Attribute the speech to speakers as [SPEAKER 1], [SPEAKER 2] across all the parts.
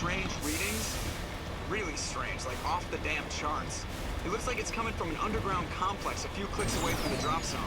[SPEAKER 1] strange readings. Really strange, like off the damn charts. It looks like it's coming from an underground complex a few clicks away from the drop zone.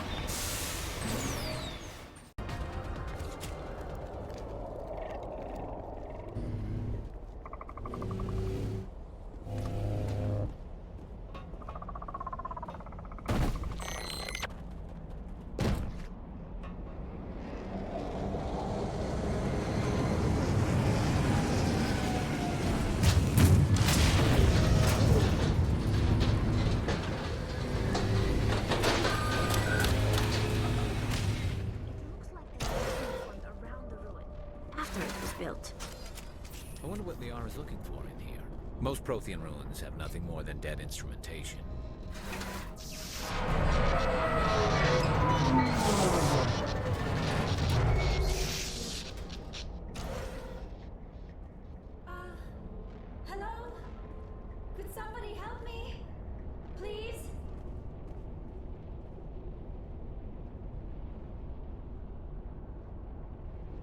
[SPEAKER 2] I wonder what Liara is looking for in here. Most Prothean ruins have nothing more than dead instrumentation.
[SPEAKER 3] Hello? Could somebody help me? Please?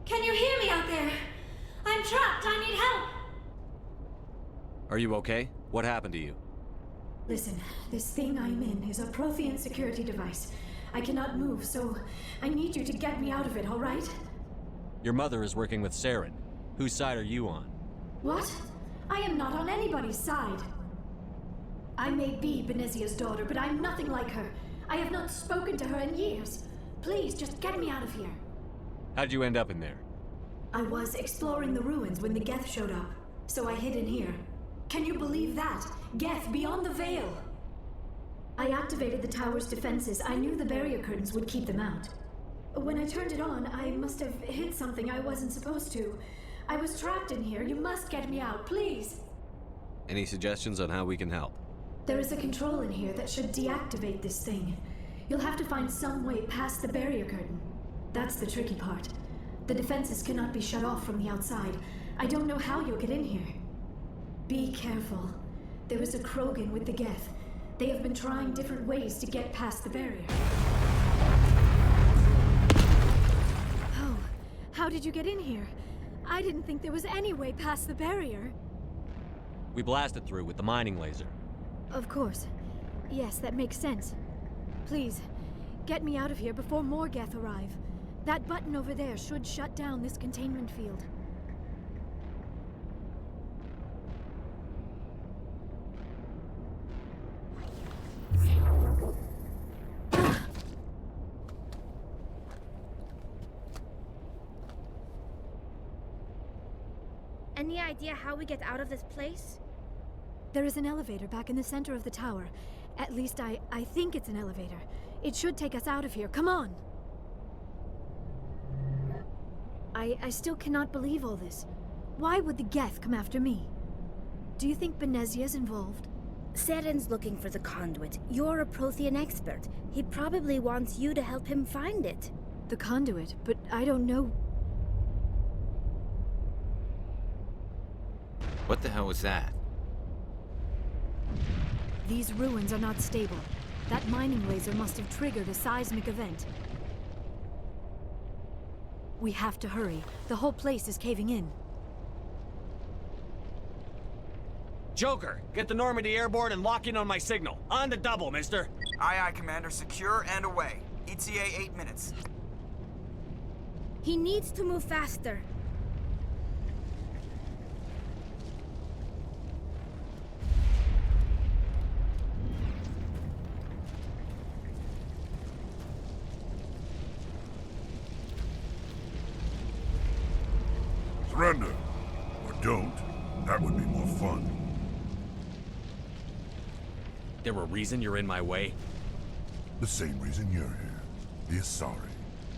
[SPEAKER 3] Can you hear me out there? I'm trapped. I need help.
[SPEAKER 4] Are you okay? What happened to you?
[SPEAKER 3] Listen, this thing I'm in is a Prothean security device. I cannot move, so I need you to get me out of it, all right?
[SPEAKER 4] Your mother is working with Saren. Whose side are you on?
[SPEAKER 3] What? I am not on anybody's side. I may be Benezia's daughter, but I'm nothing like her. I have not spoken to her in years. Please, just get me out of here.
[SPEAKER 4] How'd you end up in there?
[SPEAKER 3] I was exploring the ruins when the Geth showed up, so I hid in here. Can you believe that? Geth, beyond the veil! I activated the tower's defenses. I knew the barrier curtains would keep them out. When I turned it on, I must have hit something I wasn't supposed to. I was trapped in here. You must get me out, please!
[SPEAKER 4] Any suggestions on how we can help?
[SPEAKER 3] There is a control in here that should deactivate this thing. You'll have to find some way past the barrier curtain. That's the tricky part. The defenses cannot be shut off from the outside. I don't know how you'll get in here. Be careful. There is a Krogan with the Geth. They have been trying different ways to get past the barrier. Oh, how did you get in here? I didn't think there was any way past the barrier.
[SPEAKER 4] We blasted through with the mining laser.
[SPEAKER 3] Of course. Yes, that makes sense. Please, get me out of here before more Geth arrive. That button over there should shut down this containment field.
[SPEAKER 5] Any idea how we get out of this place?
[SPEAKER 3] There is an elevator back in the center of the tower. At least I think it's an elevator. It should take us out of here. Come on! I still cannot believe all this. Why would the Geth come after me? Do you think Benezia's involved?
[SPEAKER 5] Saren's looking for the conduit. You're a Prothean expert. He probably wants you to help him find it.
[SPEAKER 3] The conduit? But I don't know.
[SPEAKER 2] What the hell was that?
[SPEAKER 3] These ruins are not stable. That mining laser must have triggered a seismic event. We have to hurry. The whole place is caving in.
[SPEAKER 4] Joker, get the Normandy airborne and lock in on my signal. On the double, mister.
[SPEAKER 1] Aye, aye, Commander. Secure and away. ETA 8 minutes.
[SPEAKER 5] He needs to move faster.
[SPEAKER 6] Surrender. Or don't. That would be more fun.
[SPEAKER 4] There a reason you're in my way?
[SPEAKER 6] The same reason you're here. The Asari.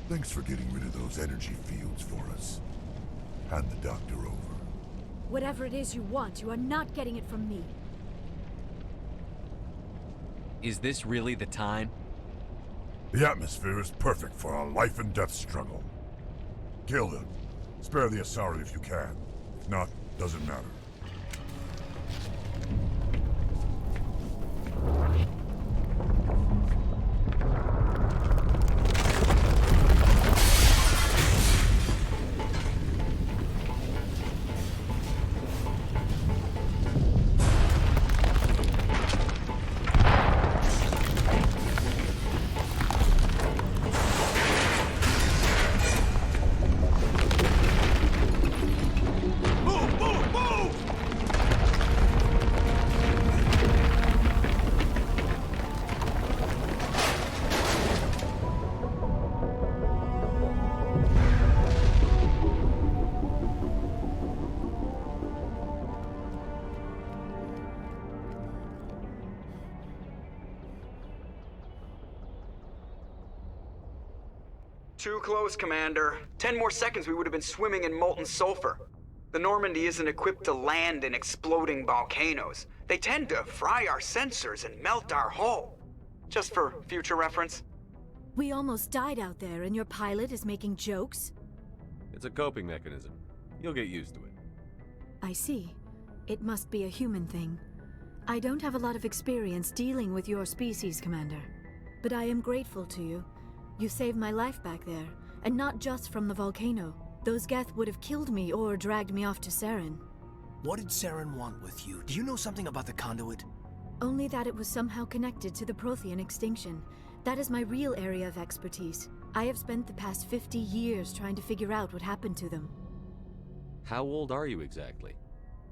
[SPEAKER 6] Thanks for getting rid of those energy fields for us. Hand the doctor over.
[SPEAKER 3] Whatever it is you want, you are not getting it from me.
[SPEAKER 4] Is this really the time?
[SPEAKER 6] The atmosphere is perfect for a life and death struggle. Kill them. Spare the Asari if you can. If not, doesn't matter.
[SPEAKER 1] Too close, Commander. 10 more seconds we would have been swimming in molten sulfur. The Normandy isn't equipped to land in exploding volcanoes. They tend to fry our sensors and melt our hull. Just for future reference.
[SPEAKER 3] We almost died out there, and your pilot is making jokes?
[SPEAKER 4] It's a coping mechanism. You'll get used to it.
[SPEAKER 3] I see. It must be a human thing. I don't have a lot of experience dealing with your species, Commander. But I am grateful to you. You saved my life back there, and not just from the volcano. Those Geth would have killed me or dragged me off to Saren.
[SPEAKER 7] What did Saren want with you? Do you know something about the conduit?
[SPEAKER 3] Only that it was somehow connected to the Prothean extinction. That is my real area of expertise. I have spent the past 50 years trying to figure out what happened to them.
[SPEAKER 4] How old are you exactly?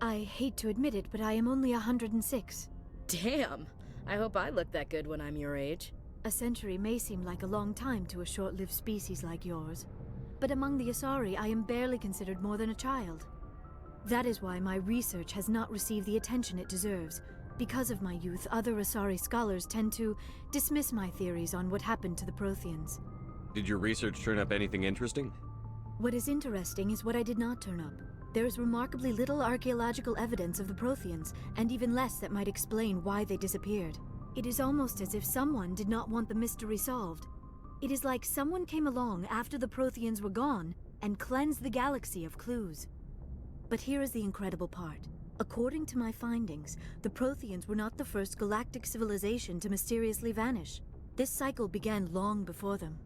[SPEAKER 3] I hate to admit it, but I am only 106.
[SPEAKER 8] Damn! I hope I look that good when I'm your age.
[SPEAKER 3] A century may seem like a long time to a short-lived species like yours. But among the Asari, I am barely considered more than a child. That is why my research has not received the attention it deserves. Because of my youth, other Asari scholars tend to dismiss my theories on what happened to the Protheans.
[SPEAKER 4] Did your research turn up anything interesting?
[SPEAKER 3] What is interesting is what I did not turn up. There is remarkably little archaeological evidence of the Protheans, and even less that might explain why they disappeared. It is almost as if someone did not want the mystery solved. It is like someone came along after the Protheans were gone and cleansed the galaxy of clues. But here is the incredible part. According to my findings, the Protheans were not the first galactic civilization to mysteriously vanish. This cycle began long before them.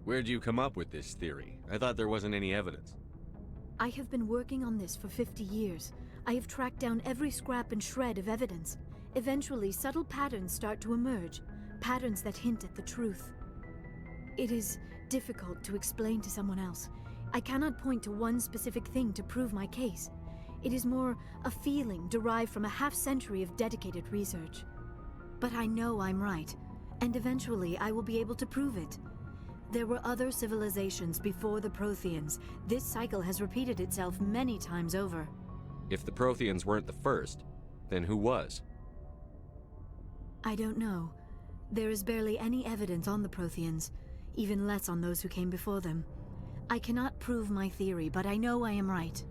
[SPEAKER 4] Where'd you come up with this theory? I thought there wasn't any evidence.
[SPEAKER 3] I have been working on this for 50 years. I have tracked down every scrap and shred of evidence. Eventually, subtle patterns start to emerge, patterns that hint at the truth. It is difficult to explain to someone else. I cannot point to one specific thing to prove my case. It is more a feeling derived from a half-century of dedicated research. But I know I'm right, and eventually I will be able to prove it. There were other civilizations before the Protheans. This cycle has repeated itself many times over.
[SPEAKER 4] If the Protheans weren't the first, then who was?
[SPEAKER 3] I don't know. There is barely any evidence on the Protheans, even less on those who came before them. I cannot prove my theory, but I know I am right.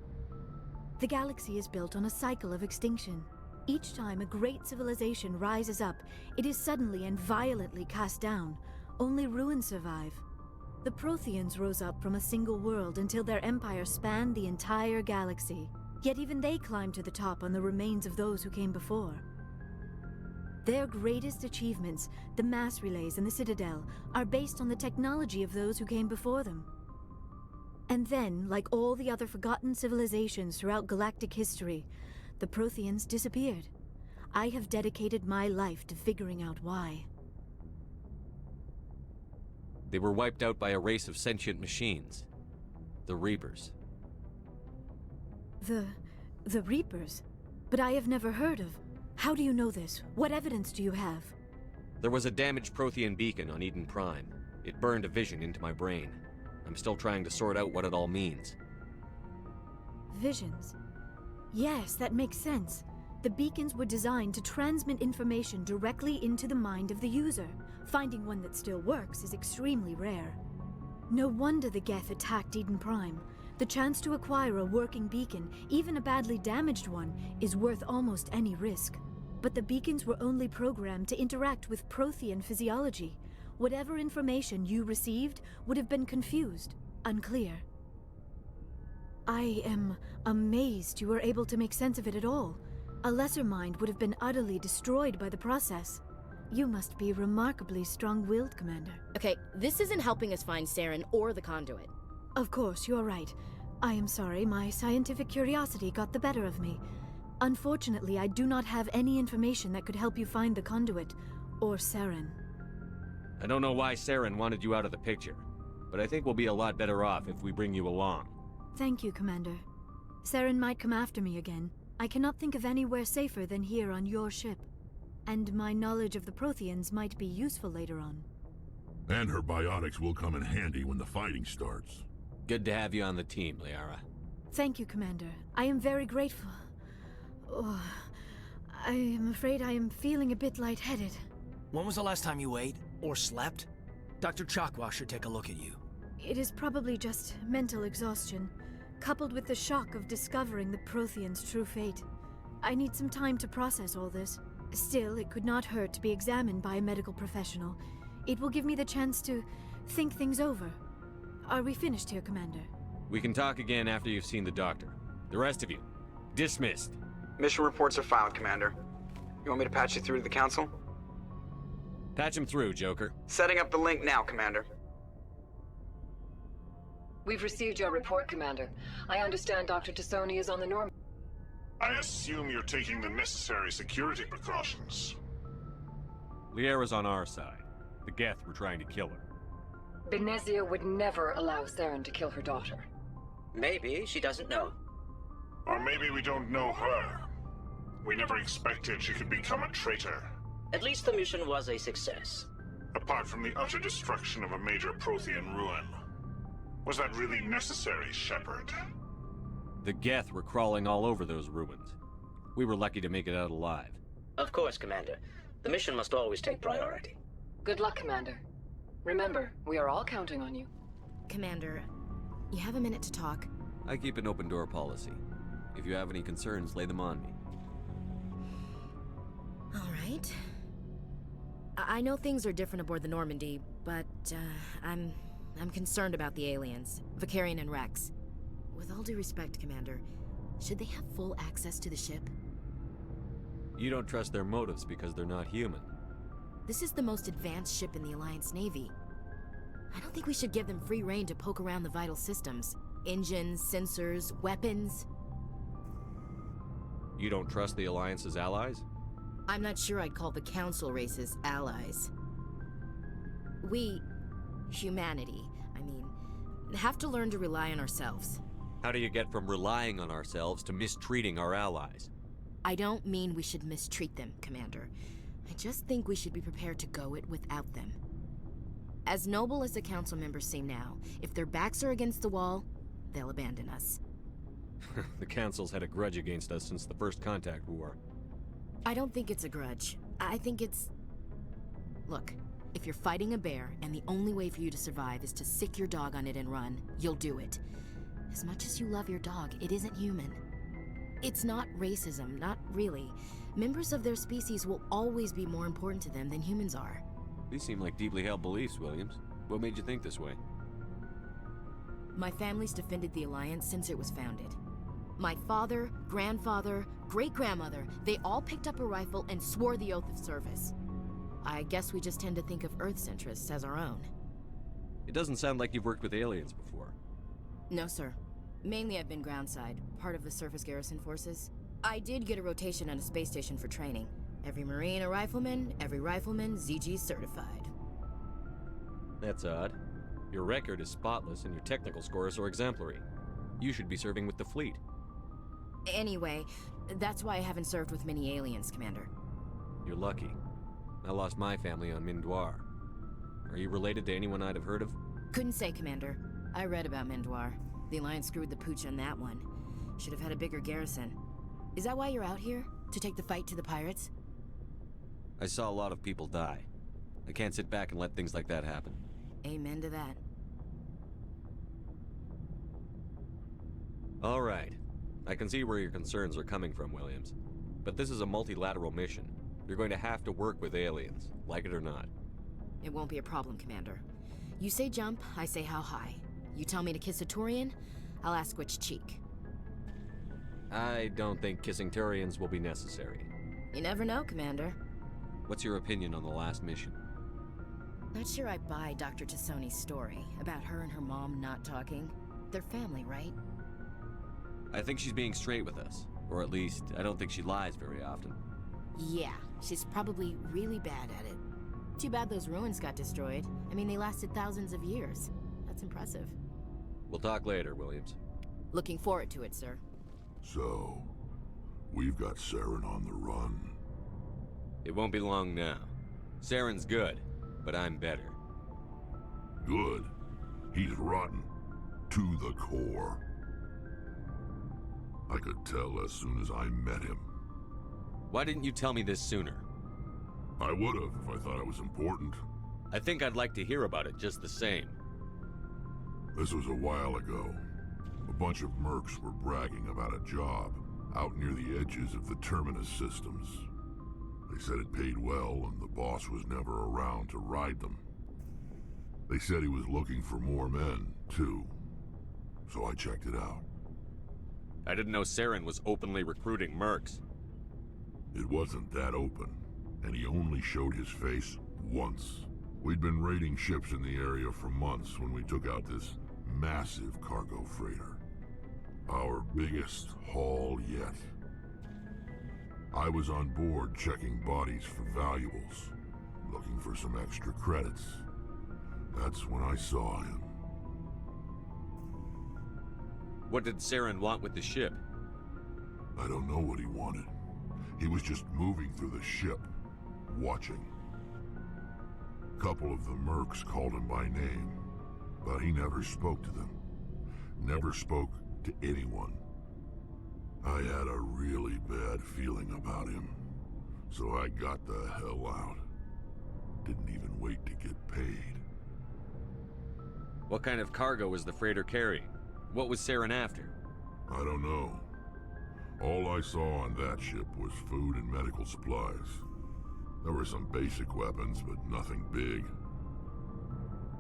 [SPEAKER 3] The galaxy is built on a cycle of extinction. Each time a great civilization rises up, it is suddenly and violently cast down. Only ruins survive. The Protheans rose up from a single world until their empire spanned the entire galaxy. Yet even they climbed to the top on the remains of those who came before. Their greatest achievements, the mass relays and the Citadel, are based on the technology of those who came before them. And then, like all the other forgotten civilizations throughout galactic history, the Protheans disappeared. I have dedicated my life to figuring out why.
[SPEAKER 4] They were wiped out by a race of sentient machines. The Reapers.
[SPEAKER 3] The Reapers? But I have never heard of. How do you know this? What evidence do you have?
[SPEAKER 4] There was a damaged Prothean beacon on Eden Prime. It burned a vision into my brain. I'm still trying to sort out what it all means.
[SPEAKER 3] Visions. Yes, that makes sense. The beacons were designed to transmit information directly into the mind of the user. Finding one that still works is extremely rare. No wonder the Geth attacked Eden Prime. The chance to acquire a working beacon, even a badly damaged one, is worth almost any risk. But the beacons were only programmed to interact with Prothean physiology. Whatever information you received would have been confused, unclear. I am amazed you were able to make sense of it at all. A lesser mind would have been utterly destroyed by the process. You must be remarkably strong-willed, Commander.
[SPEAKER 8] Okay, this isn't helping us find Saren or the conduit.
[SPEAKER 3] Of course, you're right. I am sorry, my scientific curiosity got the better of me. Unfortunately, I do not have any information that could help you find the conduit, or Saren.
[SPEAKER 4] I don't know why Saren wanted you out of the picture, but I think we'll be a lot better off if we bring you along.
[SPEAKER 3] Thank you, Commander. Saren might come after me again. I cannot think of anywhere safer than here on your ship. And my knowledge of the Protheans might be useful later on.
[SPEAKER 6] And her biotics will come in handy when the fighting starts.
[SPEAKER 4] Good to have you on the team, Liara.
[SPEAKER 3] Thank you, Commander. I am very grateful. Oh, I am afraid I am feeling a bit lightheaded.
[SPEAKER 7] When was the last time you ate? Or slept? Dr. Chakwa should take a look at you.
[SPEAKER 3] It is probably just mental exhaustion, coupled with the shock of discovering the Prothean's true fate. I need some time to process all this. Still, it could not hurt to be examined by a medical professional. It will give me the chance to think things over. Are we finished here, Commander?
[SPEAKER 4] We can talk again after you've seen the doctor. The rest of you, dismissed.
[SPEAKER 1] Mission reports are filed, Commander. You want me to patch you through to the Council?
[SPEAKER 4] Patch him through, Joker.
[SPEAKER 1] Setting up the link now, Commander.
[SPEAKER 9] We've received your report, Commander. I understand Dr. Tassoni is on the Norm.
[SPEAKER 10] I assume you're taking the necessary security precautions.
[SPEAKER 4] Liara's on our side. The Geth were trying to kill her.
[SPEAKER 9] Benezia would never allow Saren to kill her daughter.
[SPEAKER 11] Maybe she doesn't know.
[SPEAKER 10] Or maybe we don't know her. We never expected she could become a traitor.
[SPEAKER 11] At least the mission was a success.
[SPEAKER 10] Apart from the utter destruction of a major Prothean ruin. Was that really necessary, Shepard?
[SPEAKER 4] The Geth were crawling all over those ruins. We were lucky to make it out alive.
[SPEAKER 11] Of course, Commander. The mission must always take priority.
[SPEAKER 9] Good luck, Commander. Remember, we are all counting on you.
[SPEAKER 8] Commander, you have a minute to talk?
[SPEAKER 4] I keep an open door policy. If you have any concerns, lay them on me.
[SPEAKER 8] All right. I know things are different aboard the Normandy, but I'm concerned about the aliens, Vicarian and Rex. With all due respect, Commander, should they have full access to the ship?
[SPEAKER 4] You don't trust their motives because they're not human.
[SPEAKER 8] This is the most advanced ship in the Alliance Navy. I don't think we should give them free rein to poke around the vital systems. Engines, sensors, weapons.
[SPEAKER 4] You don't trust the Alliance's allies?
[SPEAKER 8] I'm not sure I'd call the Council races allies. We, humanity, have to learn to rely on ourselves.
[SPEAKER 4] How do you get from relying on ourselves to mistreating our allies?
[SPEAKER 8] I don't mean we should mistreat them, Commander. I just think we should be prepared to go it without them. As noble as the Council members seem now, if their backs are against the wall, they'll abandon us.
[SPEAKER 4] The Council's had a grudge against us since the First Contact War.
[SPEAKER 8] I don't think it's a grudge. I think it's... Look, if you're fighting a bear and the only way for you to survive is to sick your dog on it and run, you'll do it. As much as you love your dog, it isn't human. It's not racism, not really. Members of their species will always be more important to them than humans are.
[SPEAKER 4] These seem like deeply held beliefs, Williams. What made you think this way?
[SPEAKER 8] My family's defended the Alliance since it was founded. My father, grandfather, great-grandmother, they all picked up a rifle and swore the oath of service. I guess we just tend to think of Earth's interests as our own.
[SPEAKER 4] It doesn't sound like you've worked with aliens before.
[SPEAKER 8] No, sir. Mainly I've been groundside, part of the surface garrison forces. I did get a rotation on a space station for training. Every Marine a rifleman, every rifleman ZG certified.
[SPEAKER 4] That's odd. Your record is spotless and your technical scores are exemplary. You should be serving with the fleet.
[SPEAKER 8] Anyway, that's why I haven't served with many aliens, Commander.
[SPEAKER 4] You're lucky. I lost my family on Mindoir. Are you related to anyone I'd have heard of?
[SPEAKER 8] Couldn't say, Commander. I read about Mindoir. The Alliance screwed the pooch on that one. Should have had a bigger garrison. Is that why you're out here? To take the fight to the pirates?
[SPEAKER 4] I saw a lot of people die. I can't sit back and let things like that happen.
[SPEAKER 8] Amen to that.
[SPEAKER 4] All right. I can see where your concerns are coming from, Williams. But this is a multilateral mission. You're going to have to work with aliens, like it or not.
[SPEAKER 8] It won't be a problem, Commander. You say jump, I say how high. You tell me to kiss a Turian, I'll ask which cheek.
[SPEAKER 4] I don't think kissing Turians will be necessary.
[SPEAKER 8] You never know, Commander.
[SPEAKER 4] What's your opinion on the last mission?
[SPEAKER 8] Not sure I buy Dr. Tassoni's story about her and her mom not talking. They're family, right?
[SPEAKER 4] I think she's being straight with us. Or at least, I don't think she lies very often.
[SPEAKER 8] Yeah, she's probably really bad at it. Too bad those ruins got destroyed. I mean, they lasted thousands of years. That's impressive.
[SPEAKER 4] We'll talk later, Williams.
[SPEAKER 8] Looking forward to it, sir.
[SPEAKER 6] So, we've got Saren on the run.
[SPEAKER 4] It won't be long now. Saren's good, but I'm better.
[SPEAKER 6] Good. He's rotten. To the core. I could tell as soon as I met him.
[SPEAKER 4] Why didn't you tell me this sooner?
[SPEAKER 6] I would've if I thought it was important.
[SPEAKER 4] I think I'd like to hear about it just the same.
[SPEAKER 6] This was a while ago. A bunch of mercs were bragging about a job out near the edges of the Terminus systems. They said it paid well and the boss was never around to ride them. They said he was looking for more men, too. So I checked it out.
[SPEAKER 4] I didn't know Saren was openly recruiting mercs.
[SPEAKER 6] It wasn't that open, and he only showed his face once. We'd been raiding ships in the area for months when we took out this massive cargo freighter. Our biggest haul yet. I was on board checking bodies for valuables, looking for some extra credits. That's when I saw him.
[SPEAKER 4] What did Saren want with the ship?
[SPEAKER 6] I don't know what he wanted. He was just moving through the ship, watching. A couple of the mercs called him by name, but he never spoke to them. Never spoke to anyone. I had a really bad feeling about him, so I got the hell out. Didn't even wait to get paid.
[SPEAKER 4] What kind of cargo was the freighter carrying? What was Saren after?
[SPEAKER 6] I don't know. All I saw on that ship was food and medical supplies. There were some basic weapons, but nothing big.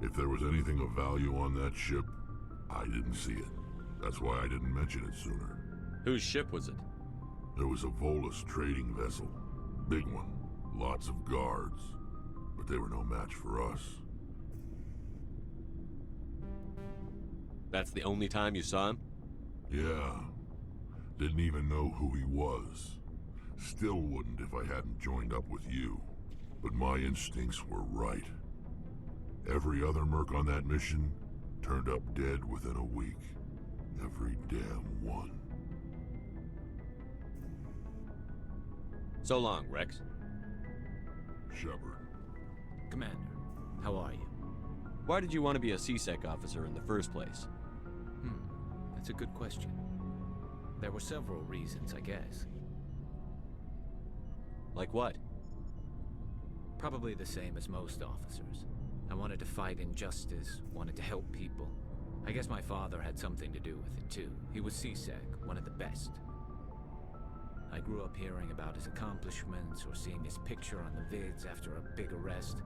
[SPEAKER 6] If there was anything of value on that ship, I didn't see it. That's why I didn't mention it sooner.
[SPEAKER 4] Whose ship was it?
[SPEAKER 6] It was a Volus trading vessel. Big one. Lots of guards. But they were no match for us.
[SPEAKER 4] That's the only time you saw him?
[SPEAKER 6] Yeah. Didn't even know who he was. Still wouldn't if I hadn't joined up with you. But my instincts were right. Every other merc on that mission turned up dead within a week. Every damn one.
[SPEAKER 4] So long, Rex.
[SPEAKER 6] Shepard.
[SPEAKER 2] Commander, how are you?
[SPEAKER 4] Why did you want to be a C-Sec officer in the first place?
[SPEAKER 2] That's a good question. There were several reasons, I guess.
[SPEAKER 4] Like what?
[SPEAKER 2] Probably the same as most officers. I wanted to fight injustice, wanted to help people. I guess my father had something to do with it too. He was C-Sec, one of the best. I grew up hearing about his accomplishments or seeing his picture on the vids after a big arrest.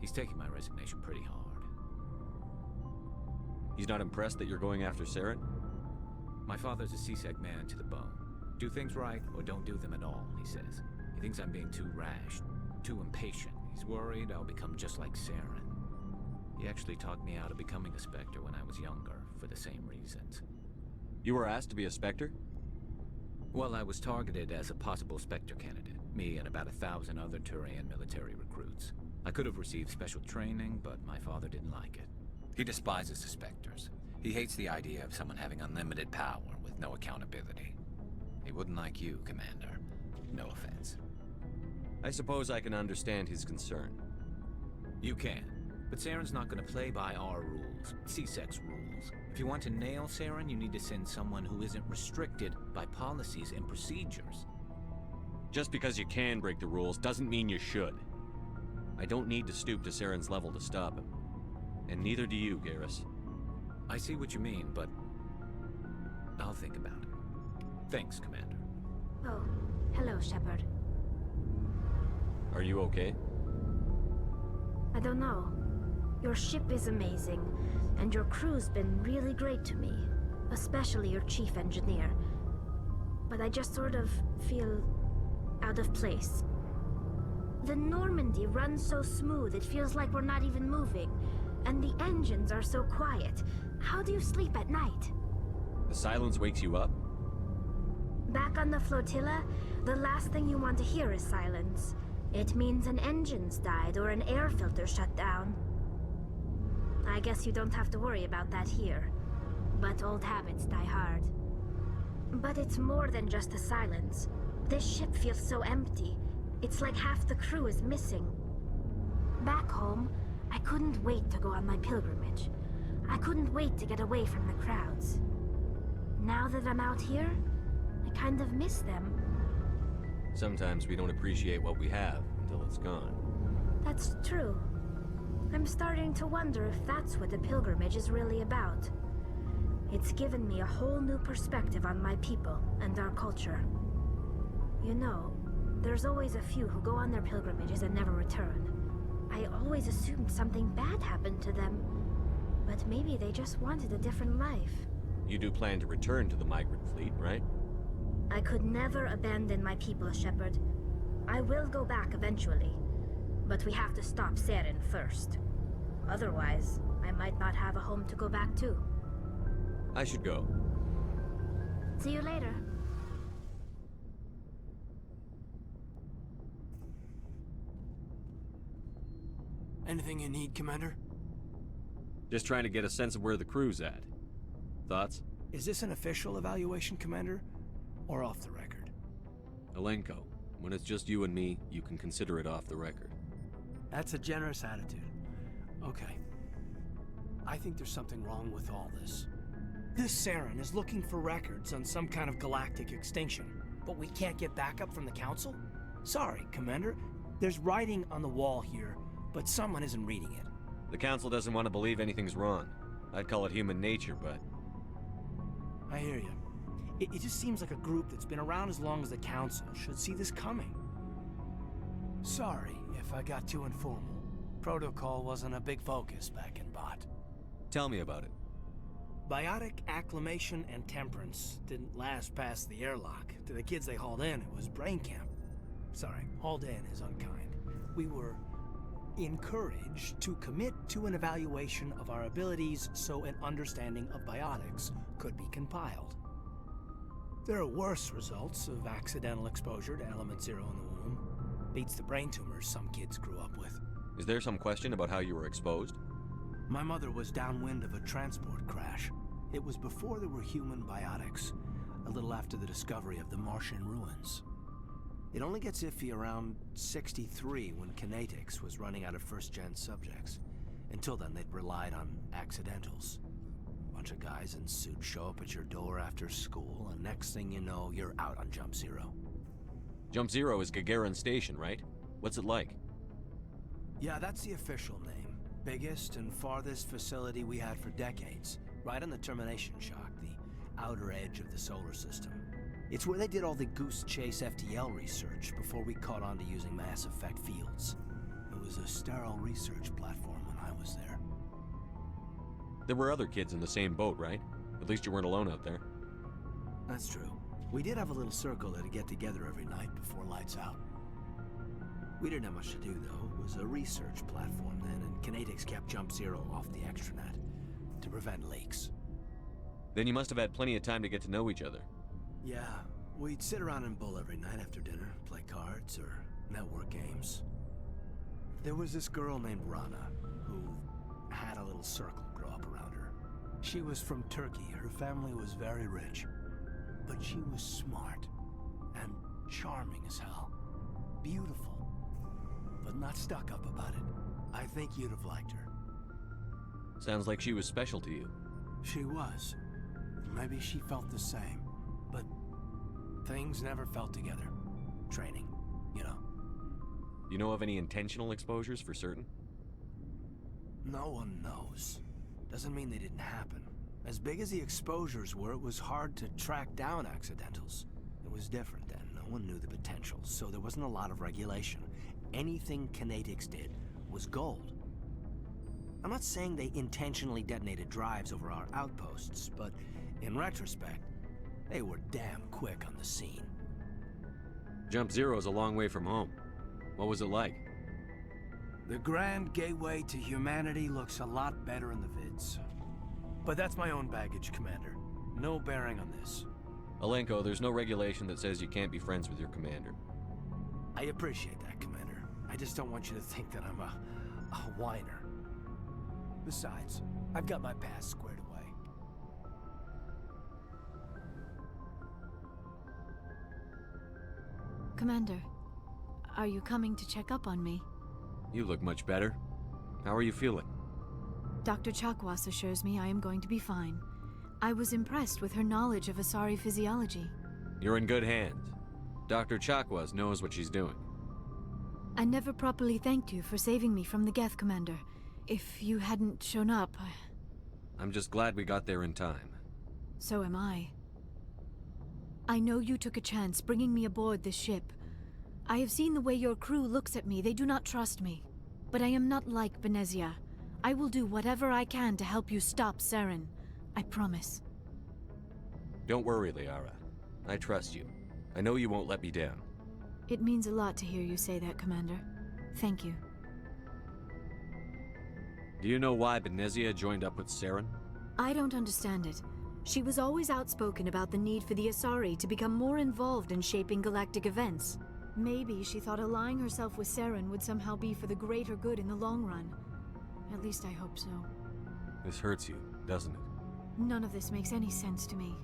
[SPEAKER 2] He's taking my resignation pretty hard.
[SPEAKER 4] He's not impressed that you're going after Saren?
[SPEAKER 2] My father's a C-Sec man to the bone. Do things right or don't do them at all, he says. He thinks I'm being too rash, too impatient. He's worried I'll become just like Saren. He actually talked me out of becoming a Spectre when I was younger, for the same reasons.
[SPEAKER 4] You were asked to be a Spectre?
[SPEAKER 2] Well, I was targeted as a possible Spectre candidate. Me and about 1,000 other Turian military recruits. I could have received special training, but my father didn't like it. He despises the Spectres. He hates the idea of someone having unlimited power with no accountability. He wouldn't like you, Commander. No offense.
[SPEAKER 4] I suppose I can understand his concern.
[SPEAKER 2] You can. But Saren's not going to play by our rules, C-Sec's rules. If you want to nail Saren, you need to send someone who isn't restricted by policies and procedures.
[SPEAKER 4] Just because you can break the rules doesn't mean you should. I don't need to stoop to Saren's level to stop him. And neither do you, Garrus.
[SPEAKER 2] I see what you mean, but I'll think about it. Thanks, Commander.
[SPEAKER 5] Oh, hello, Shepard.
[SPEAKER 4] Are you okay?
[SPEAKER 5] I don't know. Your ship is amazing, and your crew's been really great to me, especially your chief engineer. But I just sort of feel out of place. The Normandy runs so smooth it feels like we're not even moving, and the engines are so quiet. How do you sleep at night?
[SPEAKER 4] The silence wakes you up?
[SPEAKER 5] Back on the flotilla, the last thing you want to hear is silence. It means an engine's died or an air filter shut down. I guess you don't have to worry about that here. But old habits die hard. But it's more than just the silence. This ship feels so empty. It's like half the crew is missing. Back home, I couldn't wait to go on my pilgrimage. I couldn't wait to get away from the crowds. Now that I'm out here, I kind of miss them.
[SPEAKER 4] Sometimes we don't appreciate what we have until it's gone.
[SPEAKER 5] That's true. I'm starting to wonder if that's what the pilgrimage is really about. It's given me a whole new perspective on my people and our culture. You know, there's always a few who go on their pilgrimages and never return. I always assumed something bad happened to them, but maybe they just wanted a different life.
[SPEAKER 4] You do plan to return to the migrant fleet, right?
[SPEAKER 5] I could never abandon my people, Shepard. I will go back eventually, but we have to stop Saren first. Otherwise, I might not have a home to go back to.
[SPEAKER 4] I should go.
[SPEAKER 5] See you later.
[SPEAKER 7] Anything you need, Commander?
[SPEAKER 4] Just trying to get a sense of where the crew's at. Thoughts?
[SPEAKER 7] Is this an official evaluation, Commander? Or off the record?
[SPEAKER 4] Alenko, when it's just you and me, you can consider it off the record.
[SPEAKER 7] That's a generous attitude. Okay. I think there's something wrong with all this. This Saren is looking for records on some kind of galactic extinction, but we can't get backup from the Council? Sorry, Commander. There's writing on the wall here, but someone isn't reading it.
[SPEAKER 4] The Council doesn't want to believe anything's wrong. I'd call it human nature, but...
[SPEAKER 7] I hear you. It just seems like a group that's been around as long as the Council should see this coming. Sorry if I got too informal. Protocol wasn't a big focus back in Bot.
[SPEAKER 4] Tell me about it.
[SPEAKER 7] Biotic acclimation and temperance didn't last past the airlock. To the kids they hauled in, it was brain camp. Sorry, hauled in is unkind. We were encouraged to commit to an evaluation of our abilities so an understanding of biotics could be compiled. There are worse results of accidental exposure to Element Zero in the womb. Beats the brain tumors some kids grew up with.
[SPEAKER 4] Is there some question about how you were exposed?
[SPEAKER 7] My mother was downwind of a transport crash. It was before there were human biotics, a little after the discovery of the Martian ruins. It only gets iffy around 63 when Kinetics was running out of first-gen subjects. Until then, they'd relied on accidentals. Bunch of guys in suits show up at your door after school, and next thing you know, you're out on Jump Zero.
[SPEAKER 4] Jump Zero is Gagarin Station, right? What's it like?
[SPEAKER 7] Yeah, that's the official name. Biggest and farthest facility we had for decades. Right on the termination shock, the outer edge of the solar system. It's where they did all the Goose Chase FTL research before we caught on to using mass effect fields. It was a sterile research platform when I was there.
[SPEAKER 4] There were other kids in the same boat, right? At least you weren't alone out there.
[SPEAKER 7] That's true. We did have a little circle that'd get together every night before lights out. We didn't have much to do, though. It was a research platform then, and Kinetics kept Jump Zero off the extranet to prevent leaks.
[SPEAKER 4] Then you must have had plenty of time to get to know each other.
[SPEAKER 7] Yeah, we'd sit around and bull every night after dinner, play cards or network games. There was this girl named Rana, who had a little circle grow up around her. She was from Turkey. Her family was very rich. But she was smart and charming as hell. Beautiful. But not stuck up about it. I think you'd have liked her.
[SPEAKER 4] Sounds like she was special to you.
[SPEAKER 7] She was. Maybe she felt the same. But things never felt together. Training, you know.
[SPEAKER 4] You know of any intentional exposures for certain?
[SPEAKER 7] No one knows. Doesn't mean they didn't happen. As big as the exposures were, it was hard to track down accidentals. It was different then. No one knew the potential, so there wasn't a lot of regulation. Anything Kinetics did was gold. I'm not saying they intentionally detonated drives over our outposts, but in retrospect, they were damn quick on the scene.
[SPEAKER 4] Jump Zero's a long way from home. What was it like?
[SPEAKER 7] The grand gateway to humanity looks a lot better in the vids. But that's my own baggage, Commander. No bearing on this.
[SPEAKER 4] Alenko, there's no regulation that says you can't be friends with your commander.
[SPEAKER 7] I appreciate that, Commander. I just don't want you to think that I'm a whiner. Besides, I've got my past squared away.
[SPEAKER 3] Commander, are you coming to check up on me?
[SPEAKER 4] You look much better. How are you feeling?
[SPEAKER 3] Dr. Chakwas assures me I am going to be fine. I was impressed with her knowledge of Asari physiology.
[SPEAKER 4] You're in good hands. Dr. Chakwas knows what she's doing.
[SPEAKER 3] I never properly thanked you for saving me from the Geth, Commander. If you hadn't shown up,
[SPEAKER 4] I'm just glad we got there in time.
[SPEAKER 3] so am I. I know you took a chance bringing me aboard this ship. I have seen the way your crew looks at me. They do not trust me. But I am not like Benezia. I will do whatever I can to help you stop Saren. I promise.
[SPEAKER 4] Don't worry, Liara. I trust you. I know you won't let me down.
[SPEAKER 3] It means a lot to hear you say that, Commander. Thank you.
[SPEAKER 4] Do you know why Benezia joined up with Saren?
[SPEAKER 3] I don't understand it. She was always outspoken about the need for the Asari to become more involved in shaping galactic events. Maybe she thought allying herself with Saren would somehow be for the greater good in the long run. At least I hope so.
[SPEAKER 4] This hurts you, doesn't it?
[SPEAKER 3] None of this makes any sense to me.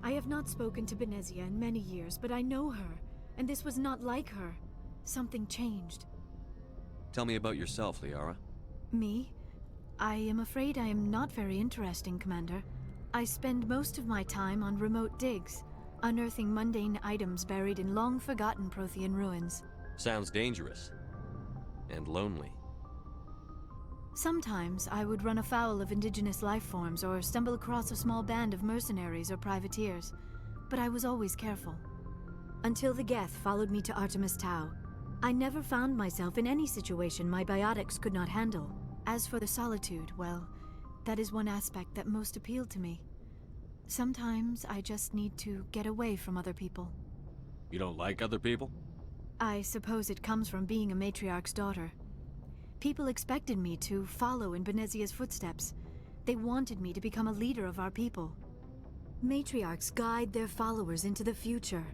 [SPEAKER 3] I have not spoken to Benezia in many years, but I know her, and this was not like her. Something changed.
[SPEAKER 4] Tell me about yourself, Liara.
[SPEAKER 3] Me? I am afraid I am not very interesting, Commander. I spend most of my time on remote digs, unearthing mundane items buried in long-forgotten Prothean ruins.
[SPEAKER 4] Sounds dangerous. And lonely.
[SPEAKER 3] Sometimes I would run afoul of indigenous life forms or stumble across a small band of mercenaries or privateers, but I was always careful. Until the Geth followed me to Artemis Tau, I never found myself in any situation my biotics could not handle. As for the solitude, well, that is one aspect that most appealed to me. Sometimes I just need to get away from other people.
[SPEAKER 4] You don't like other people?
[SPEAKER 3] I suppose it comes from being a matriarch's daughter. People expected me to follow in Benezia's footsteps. They wanted me to become a leader of our people. Matriarchs guide their followers into the future.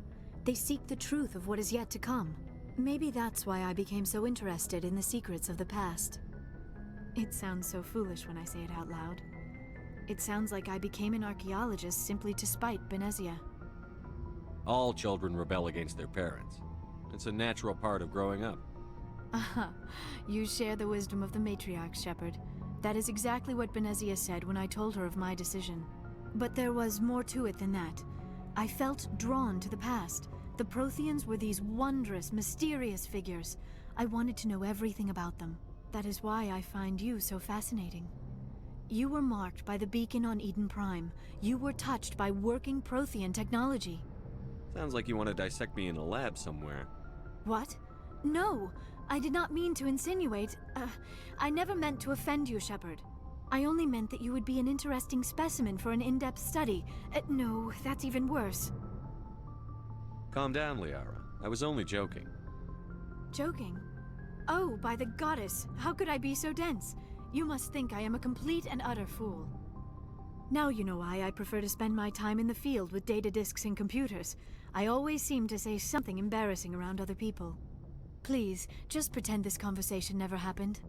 [SPEAKER 3] They seek the truth of what is yet to come. Maybe that's why I became so interested in the secrets of the past. It sounds so foolish when I say it out loud. It sounds like I became an archaeologist simply to spite Benezia.
[SPEAKER 4] All children rebel against their parents. It's a natural part of growing up.
[SPEAKER 3] Aha, you share the wisdom of the matriarch, Shepard. That is exactly what Benezia said when I told her of my decision. But there was more to it than that. I felt drawn to the past. The Protheans were these wondrous, mysterious figures. I wanted to know everything about them. That is why I find you so fascinating. You were marked by the beacon on Eden Prime. You were touched by working Prothean technology.
[SPEAKER 4] Sounds like you want to dissect me in a lab somewhere.
[SPEAKER 3] What? No! I did not mean to insinuate. I never meant to offend you, Shepard. I only meant that you would be an interesting specimen for an in-depth study. No, that's even worse.
[SPEAKER 4] Calm down, Liara. I was only joking.
[SPEAKER 3] Joking? Oh, by the goddess, how could I be so dense? You must think I am a complete and utter fool. Now you know why I prefer to spend my time in the field with data disks and computers. I always seem to say something embarrassing around other people. Please, just pretend this conversation never happened.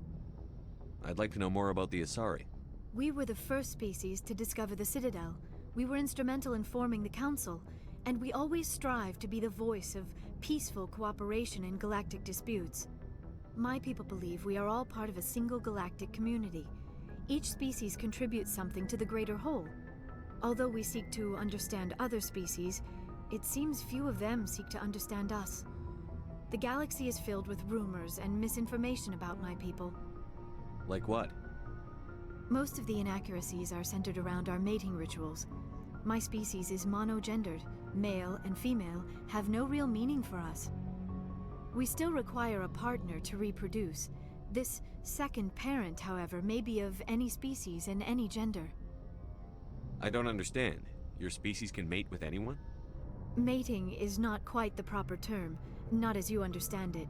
[SPEAKER 4] I'd like to know more about the Asari.
[SPEAKER 3] We were the first species to discover the Citadel. We were instrumental in forming the Council, and we always strive to be the voice of peaceful cooperation in galactic disputes. My people believe we are all part of a single galactic community. Each species contributes something to the greater whole. Although we seek to understand other species, it seems few of them seek to understand us. The galaxy is filled with rumors and misinformation about my people.
[SPEAKER 4] Like what?
[SPEAKER 3] Most of the inaccuracies are centered around our mating rituals. My species is monogendered. Male and female have no real meaning for us. We still require a partner to reproduce. This second parent, however, may be of any species and any gender.
[SPEAKER 4] I don't understand. Your species can mate with anyone?
[SPEAKER 3] Mating is not quite the proper term, not as you understand it.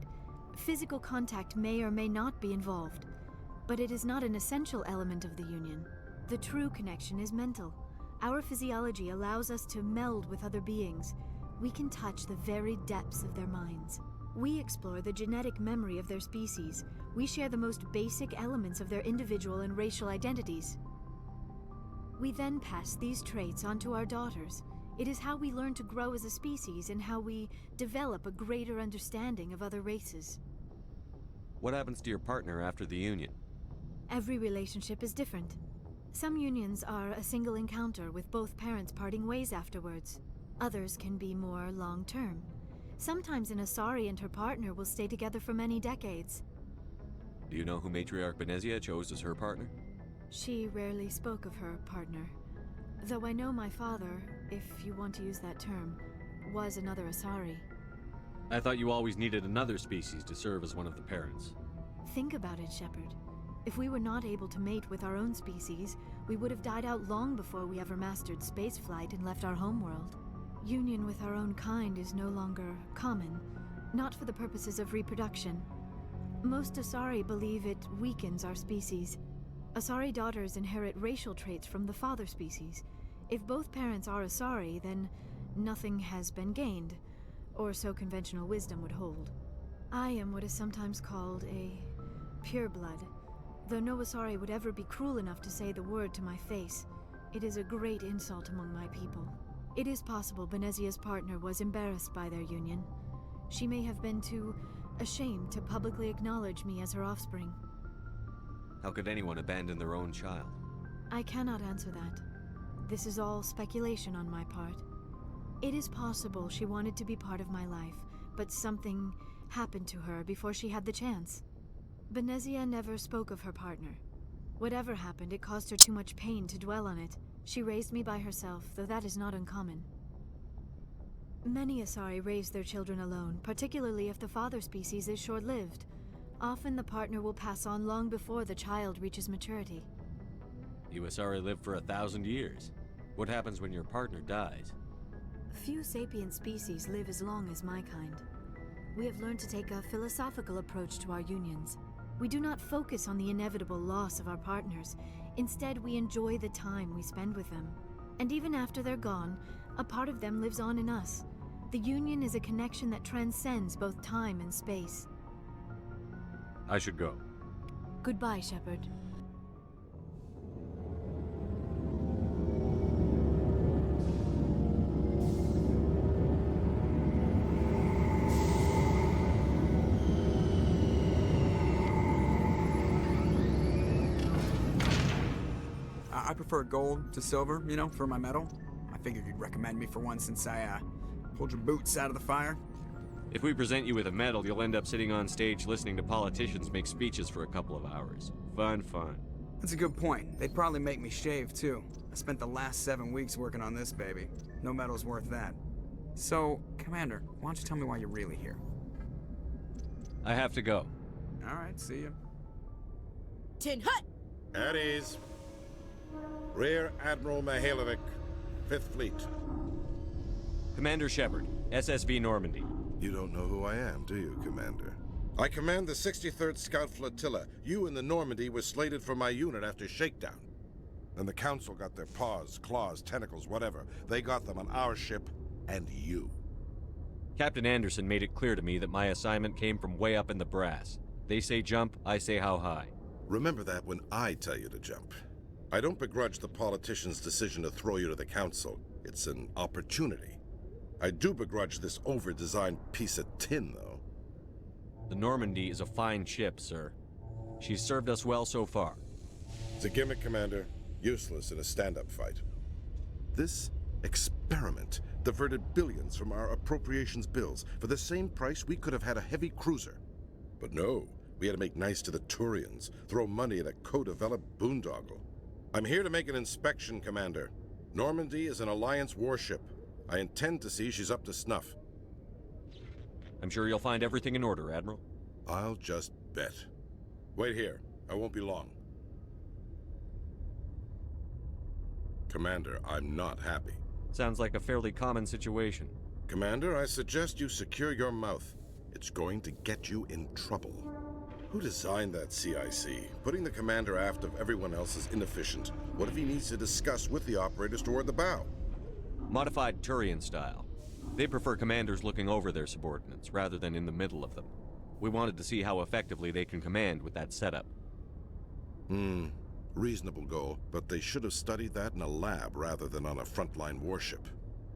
[SPEAKER 3] Physical contact may or may not be involved, but it is not an essential element of the union. The true connection is mental. Our physiology allows us to meld with other beings. We can touch the very depths of their minds. We explore the genetic memory of their species. We share the most basic elements of their individual and racial identities. We then pass these traits on to our daughters. It is how we learn to grow as a species and how we develop a greater understanding of other races.
[SPEAKER 4] What happens to your partner after the union?
[SPEAKER 3] Every relationship is different. Some unions are a single encounter with both parents parting ways afterwards. Others can be more long-term. Sometimes an Asari and her partner will stay together for many decades.
[SPEAKER 4] Do you know who Matriarch Benezia chose as her partner?
[SPEAKER 3] She rarely spoke of her partner. Though I know my father, if you want to use that term, was another Asari.
[SPEAKER 4] I thought you always needed another species to serve as one of the parents.
[SPEAKER 3] Think about it, Shepard. If we were not able to mate with our own species, we would have died out long before we ever mastered spaceflight and left our homeworld. Union with our own kind is no longer common, not for the purposes of reproduction. Most Asari believe it weakens our species. Asari daughters inherit racial traits from the father species. If both parents are Asari, then nothing has been gained, or so conventional wisdom would hold. I am what is sometimes called a pureblood, though no Asari would ever be cruel enough to say the word to my face. It is a great insult among my people. It is possible Benezia's partner was embarrassed by their union. She may have been too ashamed to publicly acknowledge me as her offspring.
[SPEAKER 4] How could anyone abandon their own child?
[SPEAKER 3] I cannot answer that. This is all speculation on my part. It is possible she wanted to be part of my life, but something happened to her before she had the chance. Benezia never spoke of her partner. Whatever happened, it caused her too much pain to dwell on it. She raised me by herself, though that is not uncommon. Many Asari raise their children alone, particularly if the father species is short-lived. Often the partner will pass on long before the child reaches maturity.
[SPEAKER 4] You Asari live for 1,000 years. What happens when your partner dies?
[SPEAKER 3] Few sapient species live as long as my kind. We have learned to take a philosophical approach to our unions. We do not focus on the inevitable loss of our partners. Instead, we enjoy the time we spend with them. And even after they're gone, a part of them lives on in us. The union is a connection that transcends both time and space.
[SPEAKER 4] I should go.
[SPEAKER 3] Goodbye, Shepard.
[SPEAKER 1] I prefer gold to silver, you know, for my medal. I figured you'd recommend me for one since I, pulled your boots out of the fire.
[SPEAKER 4] If we present you with a medal, you'll end up sitting on stage listening to politicians make speeches for a couple of hours. Fun.
[SPEAKER 1] That's a good point. They'd probably make me shave, too. I spent the last 7 weeks working on this baby. No medal's worth that. So, Commander, why don't you tell me why you're really here?
[SPEAKER 4] I have to go.
[SPEAKER 1] All right, see ya.
[SPEAKER 8] Tin Hut!
[SPEAKER 12] At ease. Rear Admiral Mihailovic, 5th Fleet.
[SPEAKER 4] Commander Shepard, SSV Normandy.
[SPEAKER 12] You don't know who I am, do you, Commander? I command the 63rd Scout Flotilla. You and the Normandy were slated for my unit after shakedown. Then the Council got their paws, claws, tentacles, whatever. They got them on our ship, and you.
[SPEAKER 4] Captain Anderson made it clear to me that my assignment came from way up in the brass. They say jump, I say how high.
[SPEAKER 12] Remember that when I tell you to jump. I don't begrudge the politician's decision to throw you to the Council. It's an opportunity. I do begrudge this over-designed piece of tin, though.
[SPEAKER 4] The Normandy is a fine ship, sir. She's served us well so far.
[SPEAKER 12] It's a gimmick, Commander. Useless in a stand-up fight. This experiment diverted billions from our appropriations bills. For the same price, we could have had a heavy cruiser. But no, we had to make nice to the Turians, throw money at a co-developed boondoggle. I'm here to make an inspection, Commander. Normandy is an Alliance warship. I intend to see she's up to snuff.
[SPEAKER 4] I'm sure you'll find everything in order, Admiral.
[SPEAKER 12] I'll just bet. Wait here. I won't be long. Commander, I'm not happy.
[SPEAKER 4] Sounds like a fairly common situation.
[SPEAKER 12] Commander, I suggest you secure your mouth. It's going to get you in trouble. Who designed that CIC? Putting the commander aft of everyone else is inefficient. What if he needs to discuss with the operators toward the bow?
[SPEAKER 4] Modified Turian style. They prefer commanders looking over their subordinates, rather than in the middle of them. We wanted to see how effectively they can command with that setup.
[SPEAKER 12] Reasonable goal, but they should have studied that in a lab rather than on a frontline warship.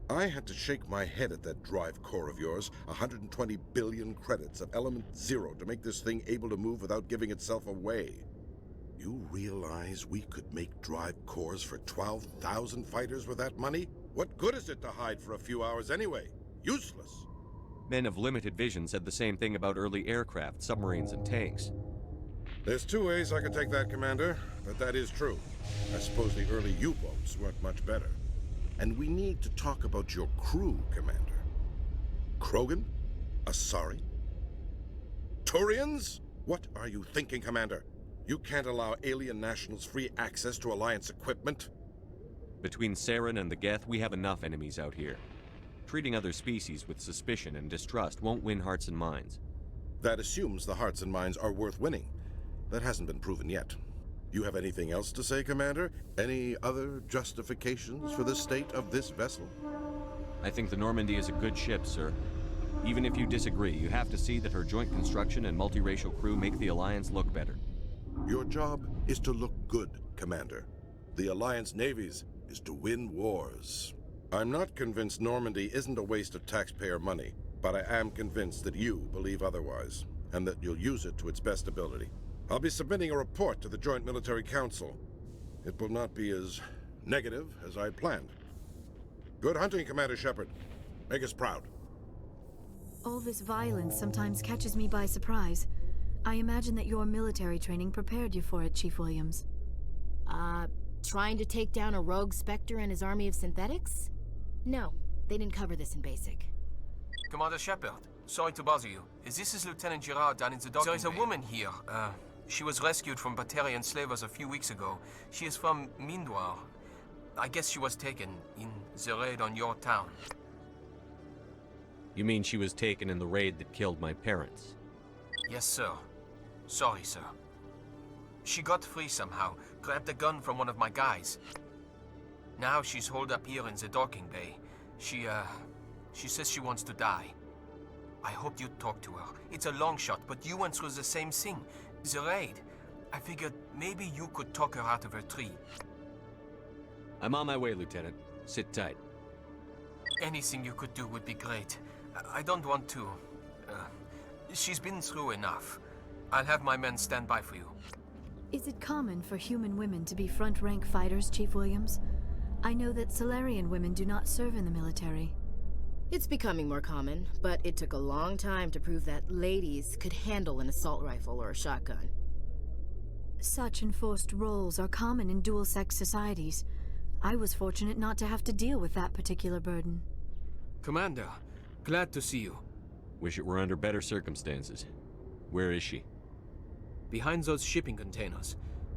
[SPEAKER 12] I had to shake my head at that drive core of yours. 120 billion credits of element 0 to make this thing able to move without giving itself away. You realize we could make drive cores for 12,000 fighters with that money? What good is it to hide for a few hours anyway? Useless.
[SPEAKER 4] Men of limited vision said the same thing about early aircraft, submarines, and tanks.
[SPEAKER 12] There's two ways I could take that, Commander, but that is true. I suppose the early U-boats weren't much better. And we need to talk about your crew, Commander. Krogan? Asari? Turians? What are you thinking, Commander? You can't allow alien nationals free access to Alliance equipment?
[SPEAKER 4] Between Saren and the Geth, we have enough enemies out here. Treating other species with suspicion and distrust won't win hearts and minds.
[SPEAKER 12] That assumes the hearts and minds are worth winning. That hasn't been proven yet. You have anything else to say, Commander? Any other justifications for the state of this vessel?
[SPEAKER 4] I think the Normandy is a good ship, sir. Even if you disagree, you have to see that her joint construction and multiracial crew make the Alliance look better.
[SPEAKER 12] Your job is to look good, Commander. The Alliance navies is to win wars. I'm not convinced Normandy isn't a waste of taxpayer money, but I am convinced that you believe otherwise, and that you'll use it to its best ability. I'll be submitting a report to the Joint Military Council. It will not be as negative as I'd planned. Good hunting, Commander Shepard. Make us proud.
[SPEAKER 3] All this violence sometimes catches me by surprise. I imagine that your military training prepared you for it, Chief Williams.
[SPEAKER 8] Trying to take down a rogue Spectre and his army of synthetics? No, they didn't cover this in basic.
[SPEAKER 13] Commander Shepard, sorry to bother you. This is Lieutenant Girard down in the docking. There is a woman here. She was rescued from Batarian slavers a few weeks ago. She is from Mindwar. I guess she was taken in the raid on your town.
[SPEAKER 4] You mean she was taken in the raid that killed my parents?
[SPEAKER 13] Yes, sir. Sorry, sir. She got free somehow, grabbed a gun from one of my guys. Now she's holed up here in the docking bay. She says she wants to die. I hoped you'd talk to her. It's a long shot, but you went through the same thing. The raid. I figured maybe you could talk her out of her tree.
[SPEAKER 4] I'm on my way, Lieutenant. Sit tight.
[SPEAKER 13] Anything you could do would be great. I don't want to. She's been through enough. I'll have my men stand by for you.
[SPEAKER 3] Is it common for human women to be front-rank fighters, Chief Williams? I know that Solarian women do not serve in the military.
[SPEAKER 8] It's becoming more common, but it took a long time to prove that ladies could handle an assault rifle or a shotgun.
[SPEAKER 3] Such enforced roles are common in dual-sex societies. I was fortunate not to have to deal with that particular burden.
[SPEAKER 13] Commander, glad to see you.
[SPEAKER 4] Wish it were under better circumstances. Where is she?
[SPEAKER 13] Behind those shipping containers.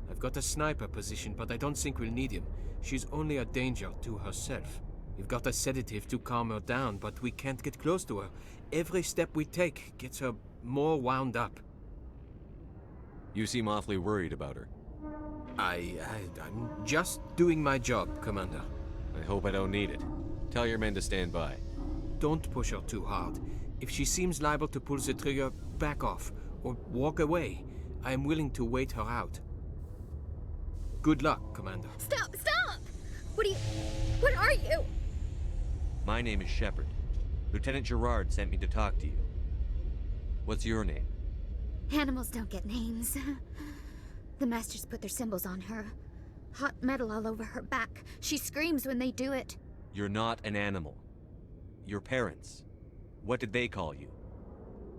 [SPEAKER 13] I've got a sniper position, but I don't think we'll need him. She's only a danger to herself. We've got a sedative to calm her down, but we can't get close to her. Every step we take gets her more wound up.
[SPEAKER 4] You seem awfully worried about her.
[SPEAKER 13] I'm just doing my job, Commander.
[SPEAKER 4] I hope I don't need it. Tell your men to stand by.
[SPEAKER 13] Don't push her too hard. If she seems liable to pull the trigger, back off, or walk away. I am willing to wait her out. Good luck, Commander.
[SPEAKER 5] Stop! Stop! What are you?
[SPEAKER 4] My name is Shepard. Lieutenant Girard sent me to talk to you. What's your name?
[SPEAKER 5] Animals don't get names. The Masters put their symbols on her. Hot metal all over her back. She screams when they do it.
[SPEAKER 4] You're not an animal. Your parents. What did they call you?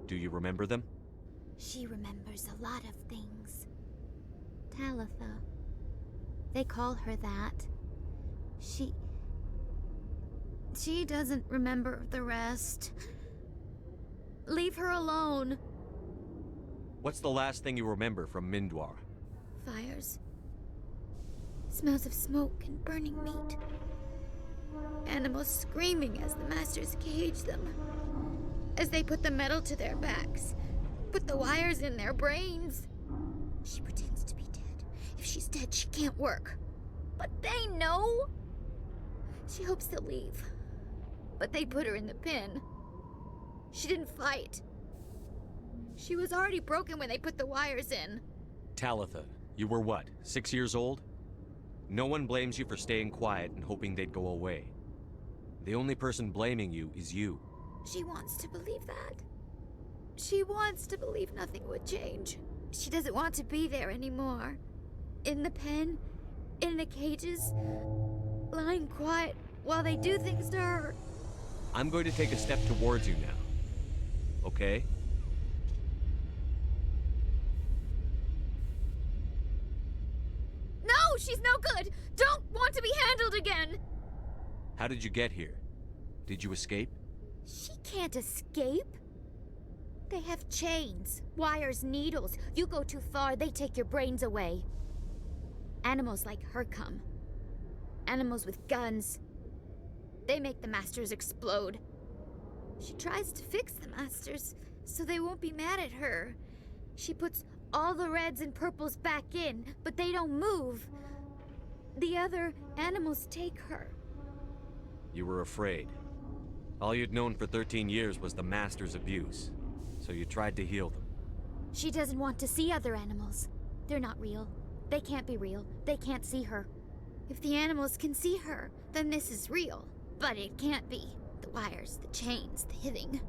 [SPEAKER 4] Do you remember them?
[SPEAKER 5] She remembers a lot of things. Talitha. They call her that. She doesn't remember the rest. Leave her alone.
[SPEAKER 4] What's the last thing you remember from Mindwar?
[SPEAKER 5] Fires. Smells of smoke and burning meat. Animals screaming as the Masters cage them. As they put the metal to their backs. Put the wires in their brains. She pretends to be dead. If she's dead, she can't work. But they know. She hopes to leave. But they put her in the pen. She didn't fight. She was already broken when they put the wires in.
[SPEAKER 4] Talitha, you were what, 6 years old? No one blames you for staying quiet and hoping they'd go away. The only person blaming you is you.
[SPEAKER 5] She wants to believe that. She wants to believe nothing would change. She doesn't want to be there anymore. In the pen, in the cages, lying quiet while they do things to her.
[SPEAKER 4] I'm going to take a step towards you now. Okay?
[SPEAKER 14] she's no good! Don't want to be handled again!
[SPEAKER 4] How did you get here? Did you escape?
[SPEAKER 14] She can't escape. They have chains, wires, needles. You go too far, they take your brains away. Animals like her come. Animals with guns. They make the Masters explode. She tries to fix the Masters so they won't be mad at her. She puts all the reds and purples back in, but they don't move. The other animals take her.
[SPEAKER 4] You were afraid. All you'd known for 13 years was the Master's abuse, so you tried to heal them.
[SPEAKER 14] She doesn't want to see other animals. They're not real. They can't be real. They can't see her. If the animals can see her, then this is real. But it can't be. The wires, the chains, the hitting.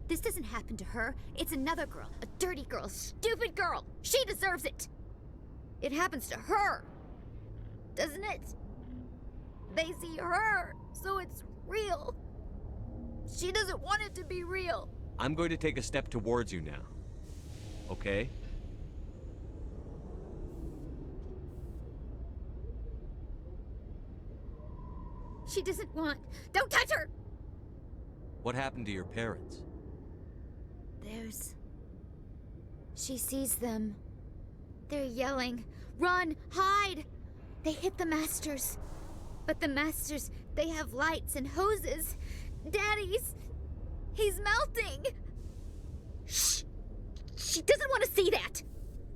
[SPEAKER 14] This doesn't happen to her. It's another girl. A dirty girl. Stupid girl. She deserves it. It happens to her. Doesn't it? They see her, so it's real. She doesn't want it to be real.
[SPEAKER 4] I'm going to take a step towards you now. Okay?
[SPEAKER 14] She doesn't want... Don't touch her!
[SPEAKER 4] What happened to your parents?
[SPEAKER 14] She sees them. They're yelling, run, hide! They hit the Masters. But the Masters, they have lights and hoses. He's melting! Shh! She doesn't want to see that!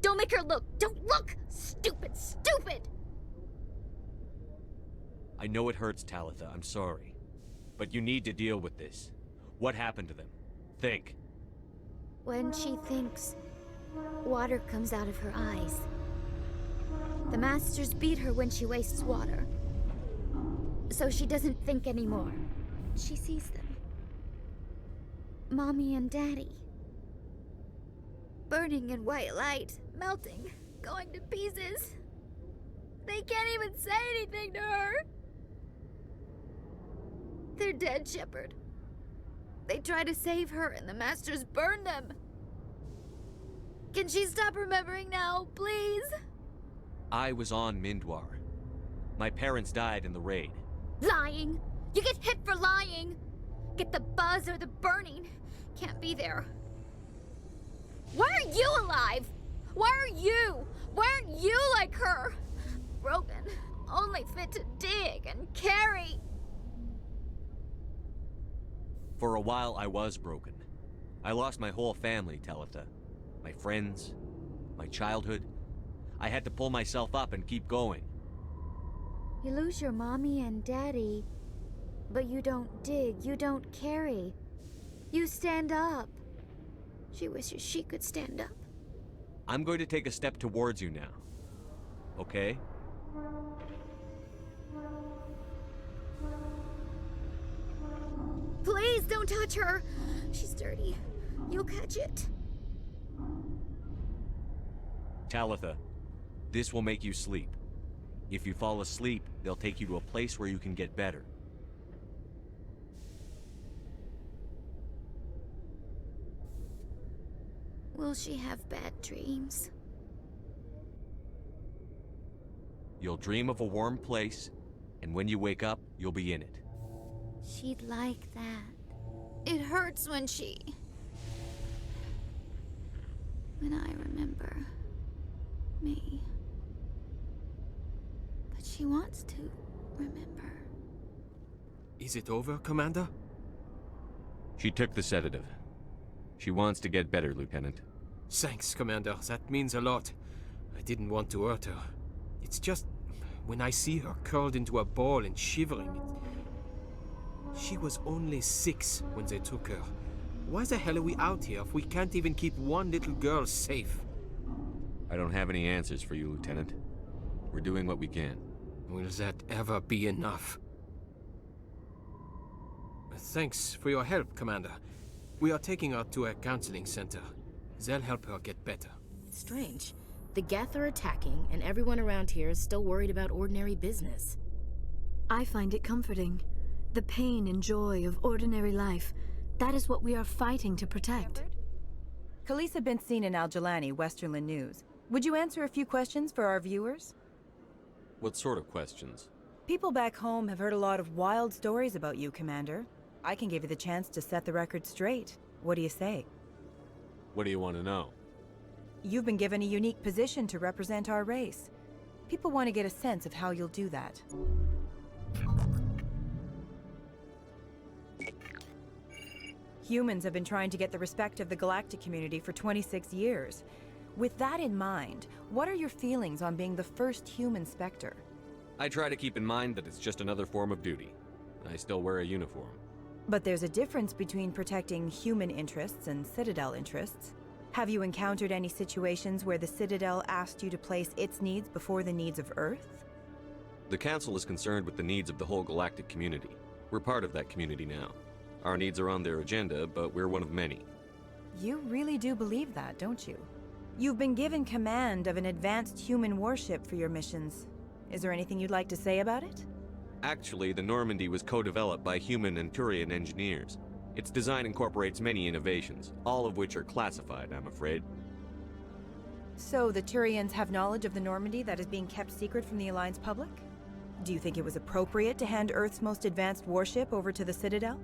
[SPEAKER 14] Don't make her look! Don't look! Stupid, stupid!
[SPEAKER 4] I know it hurts, Talitha, I'm sorry. But you need to deal with this. What happened to them? Think.
[SPEAKER 14] When she thinks, water comes out of her eyes. The Masters beat her when she wastes water. So she doesn't think anymore. She sees them. Mommy and Daddy. Burning in white light, melting, going to pieces. They can't even say anything to her. They're dead, Shepard. They try to save her and the Masters burn them. Can she stop remembering now, please?
[SPEAKER 4] I was on Mindwar. My parents died in the raid.
[SPEAKER 14] Lying! You get hit for lying! Get the buzz or the burning. Can't be there. Why are you alive? Why are you? Why aren't you like her? Broken. Only fit to dig and carry.
[SPEAKER 4] For a while, I was broken. I lost my whole family, Talitha. My friends, my childhood. I had to pull myself up and keep going.
[SPEAKER 14] You lose your mommy and daddy, but you don't dig, you don't carry. You stand up. She wishes she could stand up.
[SPEAKER 4] I'm going to take a step towards you now. Okay?
[SPEAKER 14] Please don't touch her. She's dirty. You'll catch it.
[SPEAKER 4] Talitha, this will make you sleep. If you fall asleep, they'll take you to a place where you can get better.
[SPEAKER 14] Will she have bad dreams?
[SPEAKER 4] You'll dream of a warm place, and when you wake up, you'll be in it.
[SPEAKER 14] She'd like that. It hurts when I remember me. But she wants to remember.
[SPEAKER 13] Is it over, Commander?
[SPEAKER 4] She took the sedative. She wants to get better, Lieutenant.
[SPEAKER 13] Thanks, Commander. That means a lot. I didn't want to hurt her. It's just, when I see her curled into a ball and shivering, She was only 6 when they took her. Why the hell are we out here if we can't even keep one little girl safe?
[SPEAKER 4] I don't have any answers for you, Lieutenant. We're doing what we can.
[SPEAKER 13] Will that ever be enough? Thanks for your help, Commander. We are taking her to a counseling center. They'll help her get better.
[SPEAKER 8] It's strange. The Geth are attacking, and everyone around here is still worried about ordinary business.
[SPEAKER 3] I find it comforting. The pain and joy of ordinary life. That is what we are fighting to protect.
[SPEAKER 15] Khalees had been seen in Al-Jalani, Westerland News. Would you answer a few questions for our viewers?
[SPEAKER 4] What sort of questions?
[SPEAKER 15] People back home have heard a lot of wild stories about you, Commander. I can give you the chance to set the record straight. What do you say?
[SPEAKER 4] What do you want to know?
[SPEAKER 15] You've been given a unique position to represent our race. People want to get a sense of how you'll do that. Humans have been trying to get the respect of the galactic community for 26 years. With that in mind, what are your feelings on being the first human Spectre?
[SPEAKER 4] I try to keep in mind that it's just another form of duty. I still wear a uniform.
[SPEAKER 15] But there's a difference between protecting human interests and Citadel interests. Have you encountered any situations where the Citadel asked you to place its needs before the needs of Earth?
[SPEAKER 4] The Council is concerned with the needs of the whole galactic community. We're part of that community now. Our needs are on their agenda, but we're one of many.
[SPEAKER 15] You really do believe that, don't you? You've been given command of an advanced human warship for your missions. Is there anything you'd like to say about it?
[SPEAKER 4] Actually, the Normandy was co-developed by human and Turian engineers. Its design incorporates many innovations, all of which are classified, I'm afraid.
[SPEAKER 15] So the Turians have knowledge of the Normandy that is being kept secret from the Alliance public? Do you think it was appropriate to hand Earth's most advanced warship over to the Citadel?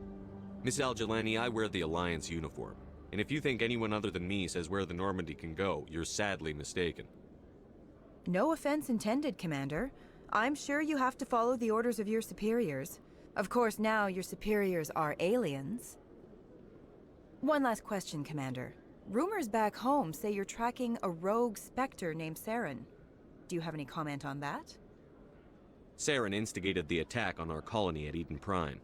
[SPEAKER 4] Miss Al-Jalani, I wear the Alliance uniform. And if you think anyone other than me says where the Normandy can go, you're sadly mistaken.
[SPEAKER 15] No offense intended, Commander. I'm sure you have to follow the orders of your superiors. Of course, now your superiors are aliens. One last question, Commander. Rumors back home say you're tracking a rogue Spectre named Saren. Do you have any comment on that?
[SPEAKER 4] Saren instigated the attack on our colony at Eden Prime.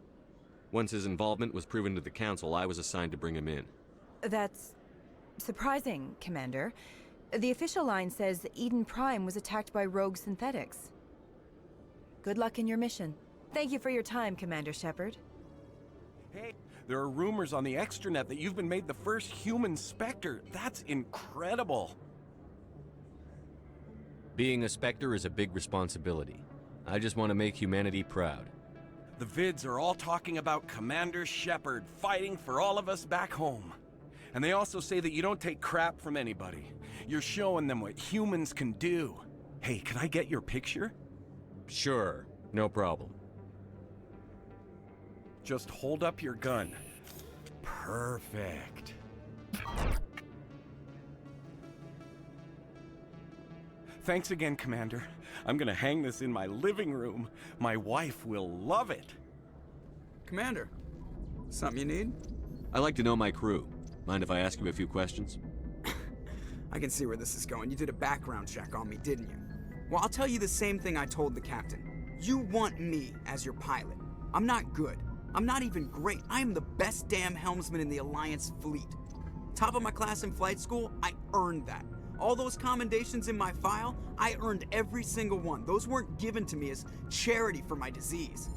[SPEAKER 4] Once his involvement was proven to the Council, I was assigned to bring him in.
[SPEAKER 15] That's surprising, Commander. The official line says Eden Prime was attacked by rogue synthetics. Good luck in your mission. Thank you for your time, Commander Shepard.
[SPEAKER 16] Hey, there are rumors on the extranet that you've been made the first human Spectre. That's incredible.
[SPEAKER 4] Being a Spectre is a big responsibility. I just want to make humanity proud.
[SPEAKER 16] The vids are all talking about Commander Shepard fighting for all of us back home. And they also say that you don't take crap from anybody. You're showing them what humans can do. Hey, can I get your picture?
[SPEAKER 4] Sure, no problem.
[SPEAKER 16] Just hold up your gun. Perfect. Thanks again, Commander. I'm gonna hang this in my living room. My wife will love it.
[SPEAKER 1] Commander, something you need?
[SPEAKER 4] I like to know my crew. Mind if I ask you a few questions?
[SPEAKER 1] I can see where this is going. You did a background check on me, didn't you? Well, I'll tell you the same thing I told the captain. You want me as your pilot. I'm not good. I'm not even great. I am the best damn helmsman in the Alliance fleet. Top of my class in flight school, I earned that. All those commendations in my file, I earned every single one. Those weren't given to me as charity for my disease.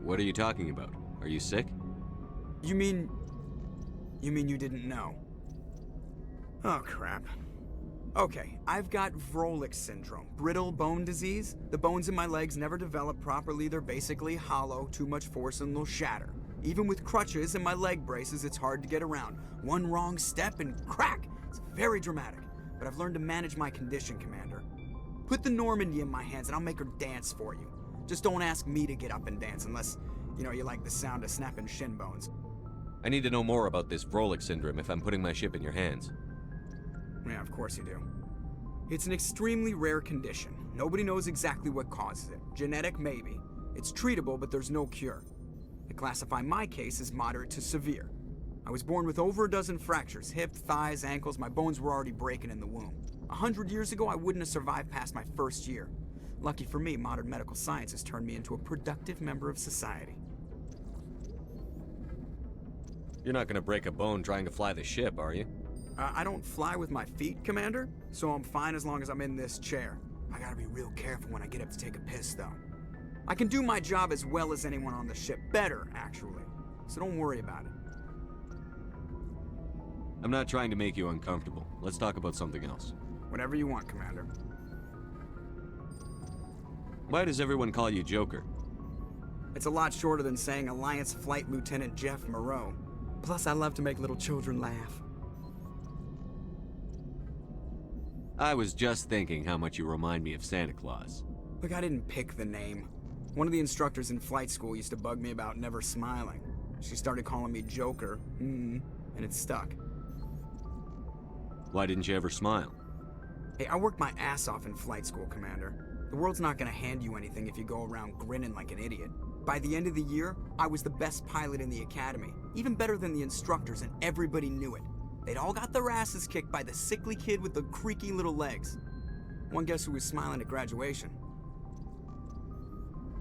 [SPEAKER 4] What are you talking about? Are you sick?
[SPEAKER 1] You mean you didn't know? Oh, crap. Okay, I've got Vrolik syndrome, brittle bone disease. The bones in my legs never develop properly. They're basically hollow, too much force and they'll shatter. Even with crutches and my leg braces, it's hard to get around. One wrong step and crack! It's very dramatic, but I've learned to manage my condition, Commander. Put the Normandy in my hands and I'll make her dance for you. Just don't ask me to get up and dance unless, you like the sound of snapping shin bones.
[SPEAKER 4] I need to know more about this Vrolik syndrome if I'm putting my ship in your hands.
[SPEAKER 1] Yeah, of course you do. It's an extremely rare condition. Nobody knows exactly what causes it. Genetic, maybe. It's treatable, but there's no cure. They classify my case as moderate to severe. I was born with over a dozen fractures, hip, thighs, ankles. My bones were already breaking in the womb. 100 years ago, I wouldn't have survived past my first year. Lucky for me, modern medical science has turned me into a productive member of society.
[SPEAKER 4] You're not gonna break a bone trying to fly the ship, are you?
[SPEAKER 1] I don't fly with my feet, Commander, so I'm fine as long as I'm in this chair. I gotta be real careful when I get up to take a piss, though. I can do my job as well as anyone on the ship. Better, actually. So don't worry about it.
[SPEAKER 4] I'm not trying to make you uncomfortable. Let's talk about something else.
[SPEAKER 1] Whatever you want, Commander.
[SPEAKER 4] Why does everyone call you Joker?
[SPEAKER 1] It's a lot shorter than saying Alliance Flight Lieutenant Jeff Moreau. Plus, I love to make little children laugh.
[SPEAKER 4] I was just thinking how much you remind me of Santa Claus.
[SPEAKER 1] Look, I didn't pick the name. One of the instructors in flight school used to bug me about never smiling. She started calling me Joker, and it stuck.
[SPEAKER 4] Why didn't you ever smile?
[SPEAKER 1] Hey, I worked my ass off in flight school, Commander. The world's not gonna hand you anything if you go around grinning like an idiot. By the end of the year, I was the best pilot in the academy, even better than the instructors, and everybody knew it. They'd all got their asses kicked by the sickly kid with the creaky little legs. One guess who was smiling at graduation?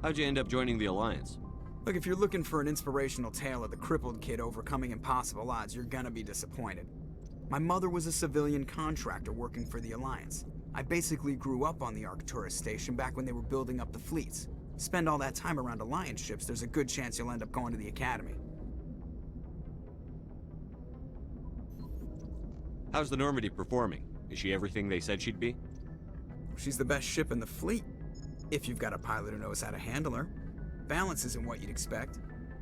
[SPEAKER 4] How'd you end up joining the Alliance?
[SPEAKER 1] Look, if you're looking for an inspirational tale of the crippled kid overcoming impossible odds, you're gonna be disappointed. My mother was a civilian contractor working for the Alliance. I basically grew up on the Arcturus station back when they were building up the fleets. Spend all that time around Alliance ships, there's a good chance you'll end up going to the Academy.
[SPEAKER 4] How's the Normandy performing? Is she everything they said she'd be?
[SPEAKER 1] She's the best ship in the fleet, if you've got a pilot who knows how to handle her. Balance isn't what you'd expect.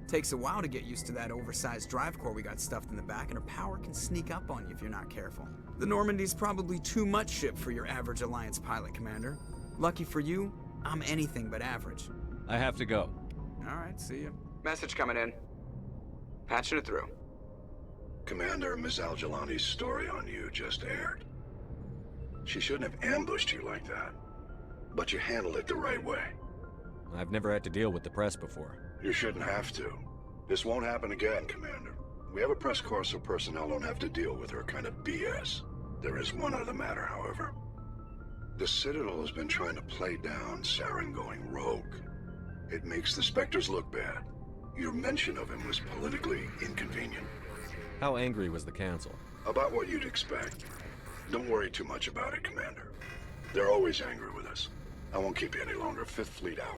[SPEAKER 1] Takes a while to get used to that oversized drive core we got stuffed in the back, and her power can sneak up on you if you're not careful. The Normandy's probably too much ship for your average Alliance pilot, Commander. Lucky for you, I'm anything but average.
[SPEAKER 4] I have to go.
[SPEAKER 1] All right, see ya. Message coming in. Patching it through.
[SPEAKER 17] Commander, Ms. Al-Jalani's story on you just aired. She shouldn't have ambushed you like that, but you handled it the right way.
[SPEAKER 4] I've never had to deal with the press before.
[SPEAKER 17] You shouldn't have to. This won't happen again, Commander. We have a press corps so personnel don't have to deal with her kind of BS. There is one other matter, however. The Citadel has been trying to play down Saren going rogue. It makes the Spectres look bad. Your mention of him was politically inconvenient.
[SPEAKER 4] How angry was the Council?
[SPEAKER 17] About what you'd expect. Don't worry too much about it, Commander. They're always angry with us. I won't keep you any longer. Fifth Fleet out.